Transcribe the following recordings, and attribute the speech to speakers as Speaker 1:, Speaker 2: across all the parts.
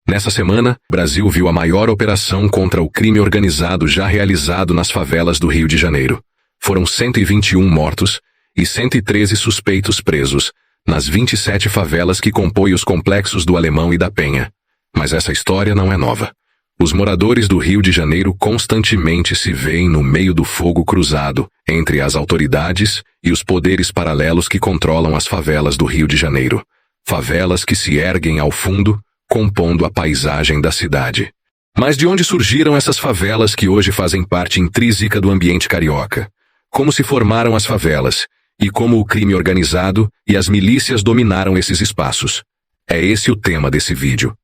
Speaker 1: Nessa semana, o Brasil viu a maior operação contra o crime organizado já realizado nas favelas do Rio de Janeiro. Foram 121 mortos e 113 suspeitos presos nas 27 favelas que compõem os complexos do Alemão e da Penha. Mas essa história não é nova. Os moradores do Rio de Janeiro constantemente se veem no meio do fogo cruzado entre as autoridades e os poderes paralelos que controlam as favelas do Rio de Janeiro. Favelas que se erguem ao fundo, compondo a paisagem da cidade. Mas de onde surgiram essas favelas que hoje fazem parte intrínseca do ambiente carioca? Como se formaram as favelas? E como o crime organizado e as milícias dominaram esses espaços? É esse o tema desse vídeo.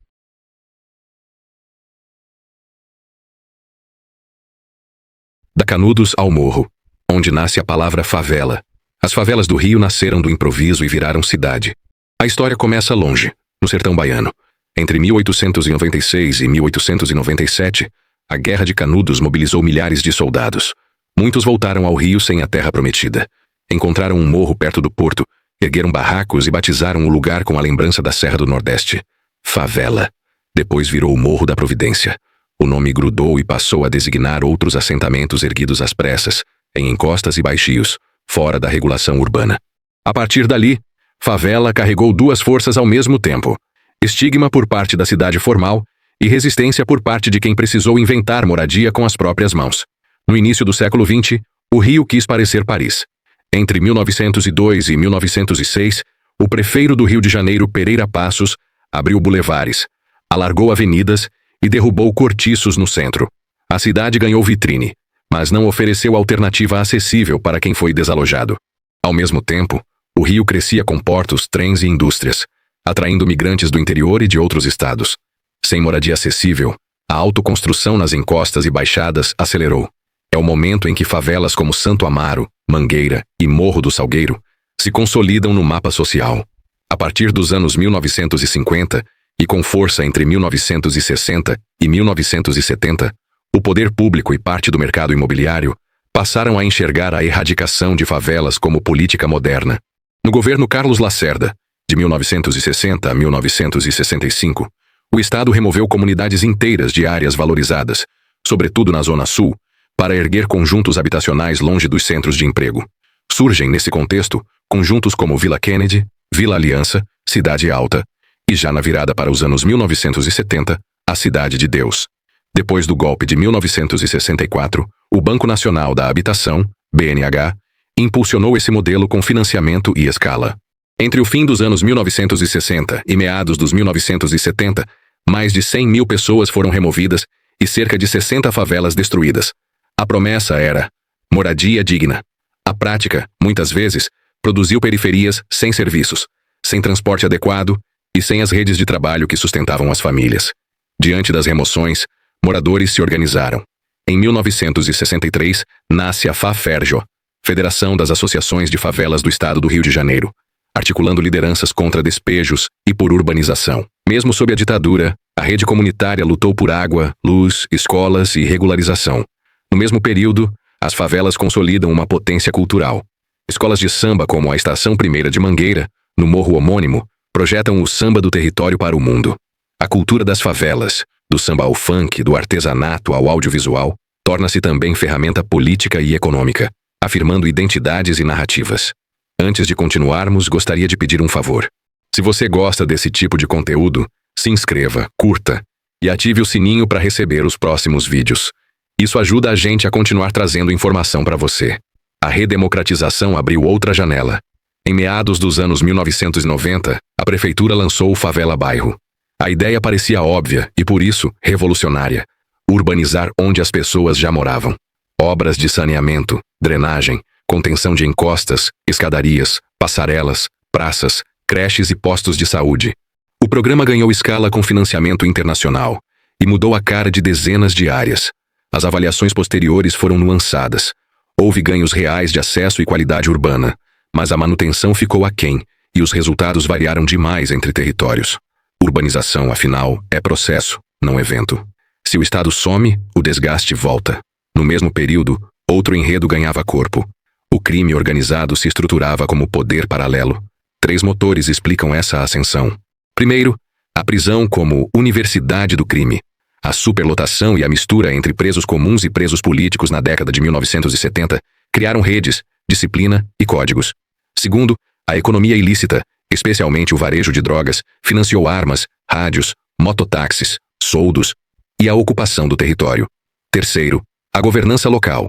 Speaker 1: Da Canudos ao Morro, onde nasce a palavra favela. As favelas do Rio nasceram do improviso e viraram cidade. A história começa longe, no sertão baiano. Entre 1896 e 1897, a Guerra de Canudos mobilizou milhares de soldados. Muitos voltaram ao Rio sem a terra prometida. Encontraram um morro perto do porto, ergueram barracos e batizaram o lugar com a lembrança da Serra do Nordeste. Favela. Depois virou o Morro da Providência. O nome grudou e passou a designar outros assentamentos erguidos às pressas, em encostas e baixios, fora da regulação urbana. A partir dali, favela carregou duas forças ao mesmo tempo: estigma por parte da cidade formal e resistência por parte de quem precisou inventar moradia com as próprias mãos. No início do século XX, o Rio quis parecer Paris. Entre 1902 e 1906, o prefeito do Rio de Janeiro, Pereira Passos, abriu bulevares, alargou avenidas e derrubou cortiços no centro. A cidade ganhou vitrine, mas não ofereceu alternativa acessível para quem foi desalojado. Ao mesmo tempo, o Rio crescia com portos, trens e indústrias, atraindo migrantes do interior e de outros estados. Sem moradia acessível, a autoconstrução nas encostas e baixadas acelerou. É o momento em que favelas como Santo Amaro, Mangueira e Morro do Salgueiro se consolidam no mapa social. A partir dos anos 1950, e com força entre 1960 e 1970, o poder público e parte do mercado imobiliário passaram a enxergar a erradicação de favelas como política moderna. No governo Carlos Lacerda, de 1960 a 1965, o Estado removeu comunidades inteiras de áreas valorizadas, sobretudo na Zona Sul, para erguer conjuntos habitacionais longe dos centros de emprego. Surgem, nesse contexto, conjuntos como Vila Kennedy, Vila Aliança, Cidade Alta, e já na virada para os anos 1970, a Cidade de Deus. Depois do golpe de 1964, o Banco Nacional da Habitação, BNH, impulsionou esse modelo com financiamento e escala. Entre o fim dos anos 1960 e meados dos 1970, mais de 100 mil pessoas foram removidas e cerca de 60 favelas destruídas. A promessa era moradia digna. A prática, muitas vezes, produziu periferias sem serviços, sem transporte adequado e sem as redes de trabalho que sustentavam as famílias. Diante das remoções, moradores se organizaram. Em 1963, nasce a FAFERJO, Federação das Associações de Favelas do Estado do Rio de Janeiro, articulando lideranças contra despejos e por urbanização. Mesmo sob a ditadura, a rede comunitária lutou por água, luz, escolas e regularização. No mesmo período, as favelas consolidam uma potência cultural. Escolas de samba como a Estação 1ª de Mangueira, no morro homônimo, projetam o samba do território para o mundo. A cultura das favelas, do samba ao funk, do artesanato ao audiovisual, torna-se também ferramenta política e econômica, afirmando identidades e narrativas. Antes de continuarmos, gostaria de pedir um favor. Se você gosta desse tipo de conteúdo, se inscreva, curta e ative o sininho para receber os próximos vídeos. Isso ajuda a gente a continuar trazendo informação para você. A redemocratização abriu outra janela. Em meados dos anos 1990, a prefeitura lançou o Favela Bairro. A ideia parecia óbvia e, por isso, revolucionária: urbanizar onde as pessoas já moravam. Obras de saneamento, drenagem, contenção de encostas, escadarias, passarelas, praças, creches e postos de saúde. O programa ganhou escala com financiamento internacional e mudou a cara de dezenas de áreas. As avaliações posteriores foram nuançadas. Houve ganhos reais de acesso e qualidade urbana, mas a manutenção ficou aquém e os resultados variaram demais entre territórios. Urbanização, afinal, é processo, não evento. Se o Estado some, o desgaste volta. No mesmo período, outro enredo ganhava corpo. O crime organizado se estruturava como poder paralelo. 3 motores explicam essa ascensão. Primeiro, A prisão como universidade do crime. A superlotação e a mistura entre presos comuns e presos políticos na década de 1970 criaram redes, disciplina e códigos. Segundo, a economia ilícita, especialmente o varejo de drogas, financiou armas, rádios, mototáxis, soldos e a ocupação do território. Terceiro, a governança local.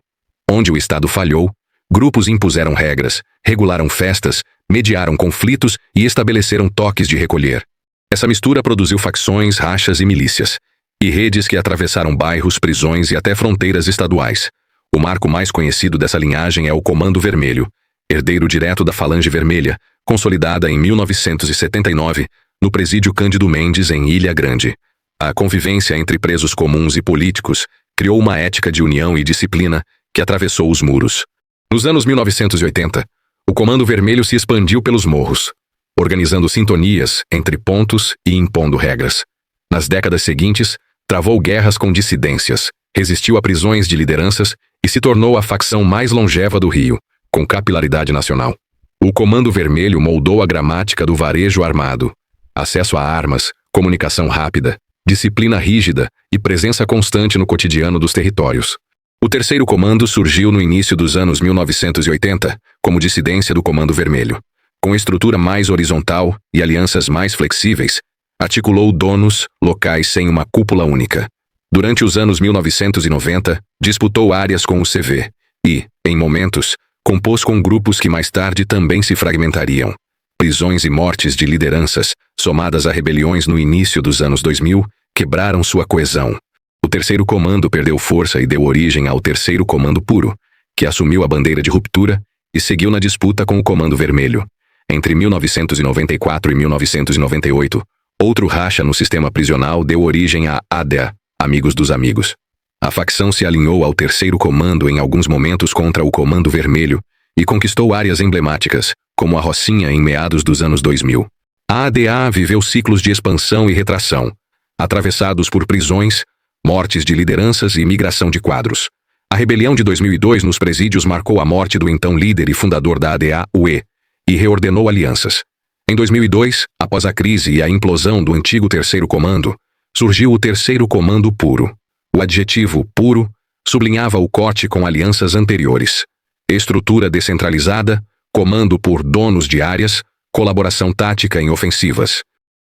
Speaker 1: Onde o Estado falhou, grupos impuseram regras, regularam festas, mediaram conflitos e estabeleceram toques de recolher. Essa mistura produziu facções, rachas e milícias, e redes que atravessaram bairros, prisões e até fronteiras estaduais. O marco mais conhecido dessa linhagem é o Comando Vermelho, herdeiro direto da Falange Vermelha, consolidada em 1979, no presídio Cândido Mendes, em Ilha Grande. A convivência entre presos comuns e políticos criou uma ética de união e disciplina que atravessou os muros. Nos anos 1980, o Comando Vermelho se expandiu pelos morros, organizando sintonias entre pontos e impondo regras. Nas décadas seguintes, travou guerras com dissidências, resistiu a prisões de lideranças e se tornou a facção mais longeva do Rio, com capilaridade nacional. O Comando Vermelho moldou a gramática do varejo armado. Acesso a armas, comunicação rápida, disciplina rígida e presença constante no cotidiano dos territórios. O terceiro comando surgiu no início dos anos 1980, como dissidência do Comando Vermelho. Com estrutura mais horizontal e alianças mais flexíveis, articulou donos locais sem uma cúpula única. Durante os anos 1990, disputou áreas com o CV e, em momentos, compôs com grupos que mais tarde também se fragmentariam. Prisões e mortes de lideranças, somadas a rebeliões no início dos anos 2000, quebraram sua coesão. O terceiro comando perdeu força e deu origem ao terceiro comando puro, que assumiu a bandeira de ruptura e seguiu na disputa com o Comando Vermelho. Entre 1994 e 1998, outro racha no sistema prisional deu origem à ADA, Amigos dos Amigos. A facção se alinhou ao terceiro comando em alguns momentos contra o Comando Vermelho e conquistou áreas emblemáticas, como a Rocinha em meados dos anos 2000. A ADA viveu ciclos de expansão e retração, atravessados por prisões, mortes de lideranças e migração de quadros. A rebelião de 2002 nos presídios marcou a morte do então líder e fundador da ADA, UE, e reordenou alianças. Em 2002, após a crise e a implosão do antigo terceiro comando, surgiu o terceiro comando puro. O adjetivo puro sublinhava o corte com alianças anteriores. Estrutura descentralizada, comando por donos de áreas, colaboração tática em ofensivas.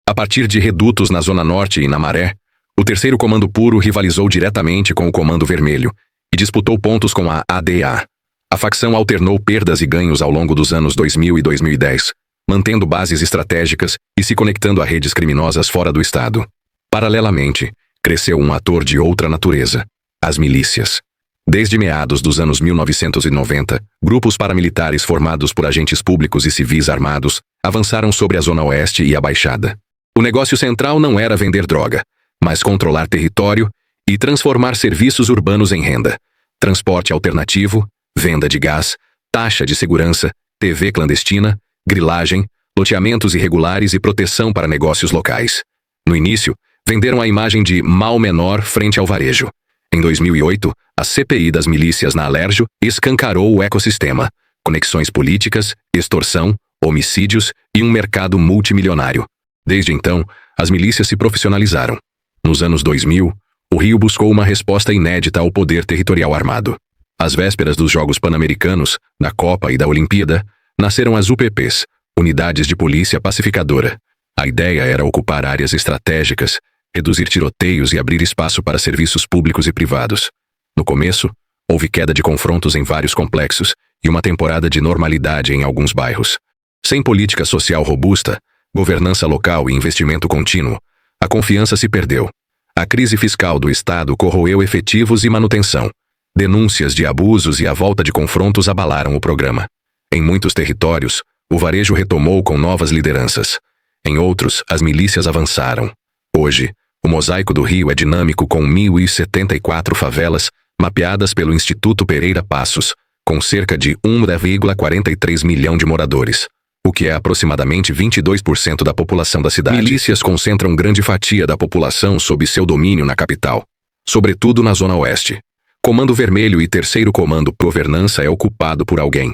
Speaker 1: A partir de redutos na Zona Norte e na Maré, o terceiro comando puro rivalizou diretamente com o Comando Vermelho e disputou pontos com a ADA. A facção alternou perdas e ganhos ao longo dos anos 2000 e 2010, mantendo bases estratégicas e se conectando a redes criminosas fora do estado. Paralelamente, cresceu um ator de outra natureza: as milícias. Desde meados dos anos 1990, grupos paramilitares formados por agentes públicos e civis armados avançaram sobre a Zona Oeste e a Baixada. O negócio central não era vender droga, mas controlar território e transformar serviços urbanos em renda. Transporte alternativo, venda de gás, taxa de segurança, TV clandestina, grilagem, loteamentos irregulares e proteção para negócios locais. No início, venderam a imagem de mal menor frente ao varejo. Em 2008, a CPI das milícias na Alerjo escancarou o ecossistema: conexões políticas, extorsão, homicídios e um mercado multimilionário. Desde então, as milícias se profissionalizaram. Nos anos 2000, o Rio buscou uma resposta inédita ao poder territorial armado. Às vésperas dos Jogos Pan-Americanos, da Copa e da Olimpíada, nasceram as UPPs, Unidades de Polícia Pacificadora. A ideia era ocupar áreas estratégicas, reduzir tiroteios e abrir espaço para serviços públicos e privados. No começo, houve queda de confrontos em vários complexos e uma temporada de normalidade em alguns bairros. Sem política social robusta, governança local e investimento contínuo, a confiança se perdeu. A crise fiscal do Estado corroeu efetivos e manutenção. Denúncias de abusos e a volta de confrontos abalaram o programa. Em muitos territórios, o varejo retomou com novas lideranças. Em outros, as milícias avançaram. Hoje, o mosaico do Rio é dinâmico, com 1.074 favelas mapeadas pelo Instituto Pereira Passos, com cerca de 1,43 milhão de moradores, o que é aproximadamente 22% da população da cidade. Milícias concentram grande fatia da população sob seu domínio na capital, sobretudo na Zona Oeste. Comando Vermelho e Terceiro Comando. Governança é ocupado por alguém.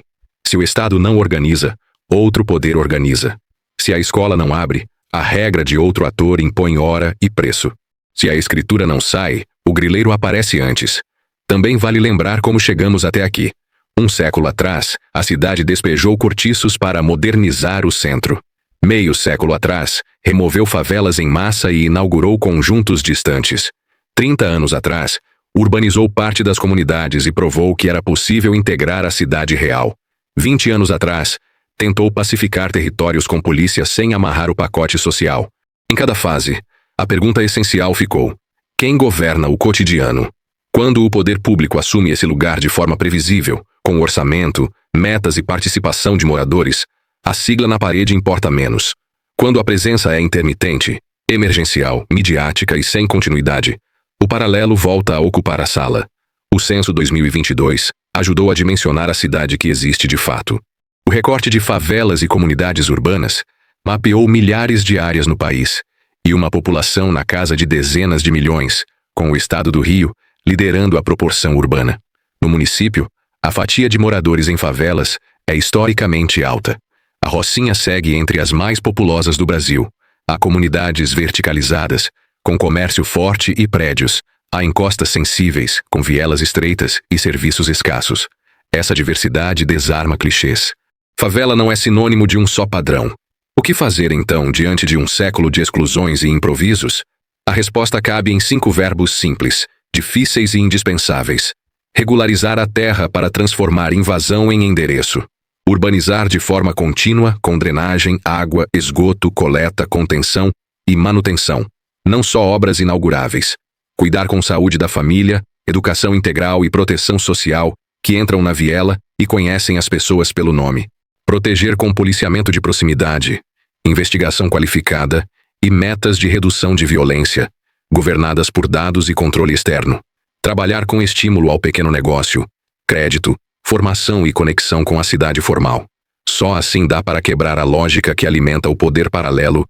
Speaker 1: Se o Estado não organiza, outro poder organiza. Se a escola não abre, A regra de outro ator impõe hora e preço. Se a escritura não sai, o grileiro aparece antes. Também vale lembrar como chegamos até aqui. Um século atrás, a cidade despejou cortiços para modernizar o centro. Meio século atrás, removeu favelas em massa e inaugurou conjuntos distantes. 30 anos atrás, urbanizou parte das comunidades e provou que era possível integrar a cidade real. 20 anos atrás, tentou pacificar territórios com polícia sem amarrar o pacote social. Em cada fase, a pergunta essencial ficou: quem governa o cotidiano? Quando o poder público assume esse lugar de forma previsível, com orçamento, metas e participação de moradores, a sigla na parede importa menos. Quando a presença é intermitente, emergencial, midiática e sem continuidade, o paralelo volta a ocupar a sala. O censo 2022 ajudou a dimensionar a cidade que existe de fato. O recorte de favelas e comunidades urbanas mapeou milhares de áreas no país e uma população na casa de dezenas de milhões, com o estado do Rio liderando a proporção urbana. No município, a fatia de moradores em favelas é historicamente alta. A Rocinha segue entre as mais populosas do Brasil. Há comunidades verticalizadas, com comércio forte e prédios. Há encostas sensíveis, com vielas estreitas e serviços escassos. Essa diversidade desarma clichês. Favela não é sinônimo de um só padrão. O que fazer, então, diante de um século de exclusões e improvisos? A resposta cabe em 5 verbos simples, difíceis e indispensáveis. Regularizar a terra para transformar invasão em endereço. Urbanizar de forma contínua, com drenagem, água, esgoto, coleta, contenção e manutenção. Não só obras inauguráveis. Cuidar com saúde da família, educação integral e proteção social, que entram na viela e conhecem as pessoas pelo nome. Proteger com policiamento de proximidade, investigação qualificada e metas de redução de violência, governadas por dados e controle externo. Trabalhar com estímulo ao pequeno negócio, crédito, formação e conexão com a cidade formal. Só assim dá para quebrar a lógica que alimenta o poder paralelo